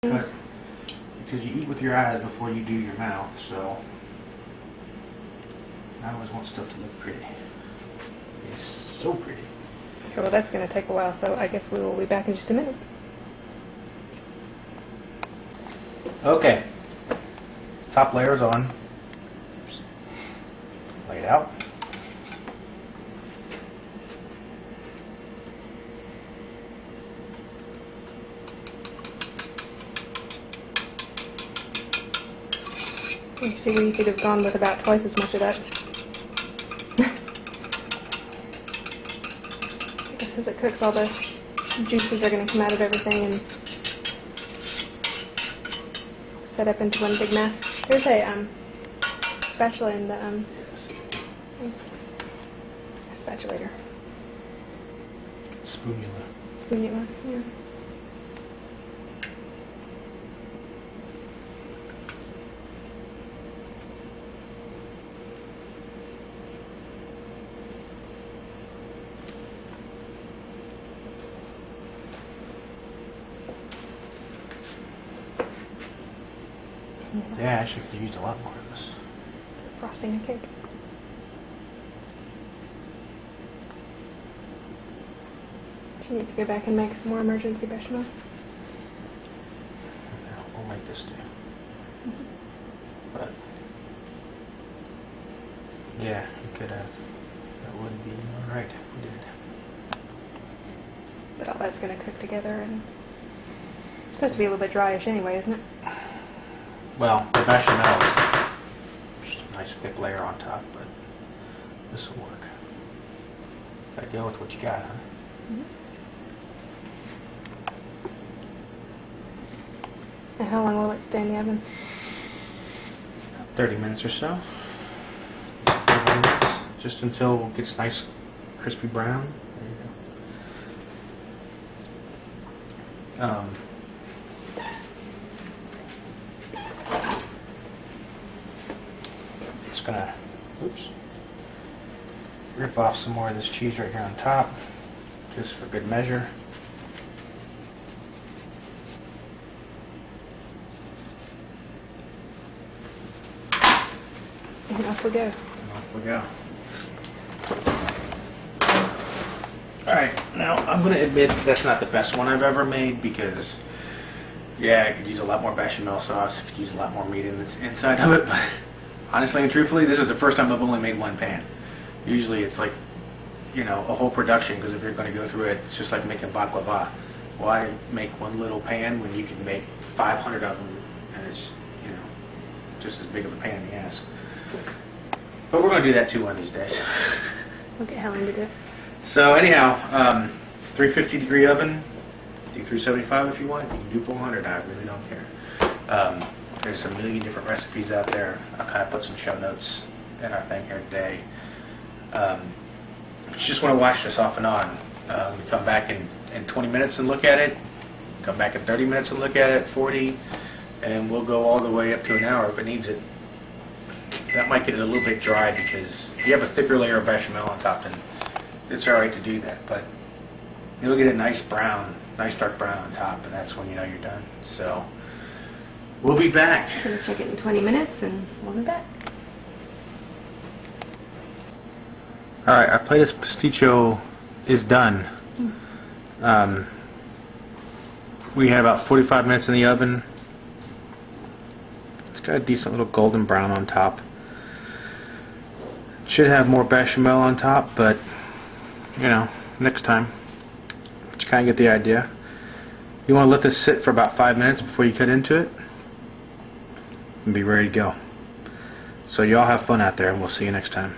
Because you eat with your eyes before you do your mouth, so I always want stuff to look pretty. It's so pretty. Okay, well that's going to take a while, so I guess we will be back in just a minute. Okay. Top layer is on. Lay it out. You see where you could have gone with about twice as much of that. I guess as it cooks, all the juices are going to come out of everything and set up into one big mass. There's a spatula in the spatulator. Spoonula. Spoonula, yeah. Yeah, I actually could use a lot more of this. Frosting a cake. Do you need to go back and make some more emergency bechamel? No, we'll make this do. But yeah, we could have. That would be alright if we did. But all that's going to cook together, and it's supposed to be a little bit dryish anyway, isn't it? Well, the bechamel is just a nice thick layer on top, but this will work. Gotta go with what you got, huh? Mm-hmm. And how long will it stay in the oven? 30 minutes or so. 30 minutes, just until it gets nice crispy brown. There you go. Just gonna, oops, rip off some more of this cheese right here on top, just for good measure. And off we go. And off we go. Alright, now I'm going to admit that's not the best one I've ever made because, yeah, I could use a lot more bechamel sauce, I could use a lot more meat inside of it, but honestly and truthfully, this is the first time I've only made one pan. Usually it's like, you know, a whole production, because if you're going to go through it, it's just like making baklava. Why make one little pan when you can make 500 of them, and it's, you know, just as big of a pain in the ass. But we're going to do that too one of these days. We'll get Helen to do it. So anyhow, 350 degree oven, do 375 if you want. You can do 400, I really don't care. There's a million different recipes out there. I'll kind of put some show notes in our thing here today. If you just want to watch this off and on, we come back in 20 minutes and look at it, come back in 30 minutes and look at it, 40, and we'll go all the way up to an hour if it needs it. That might get it a little bit dry because if you have a thicker layer of bechamel on top, then it's alright to do that, but it'll get a nice brown, nice dark brown on top, and that's when you know you're done. So we'll be back. I'm going to check it in 20 minutes and we'll be back. Alright, our plate of pasticcio is done. We had about 45 minutes in the oven. It's got a decent little golden brown on top. Should have more bechamel on top, but you know, next time. But you kind of get the idea. You want to let this sit for about 5 minutes before you cut into it and be ready to go. So y'all have fun out there, and we'll see you next time.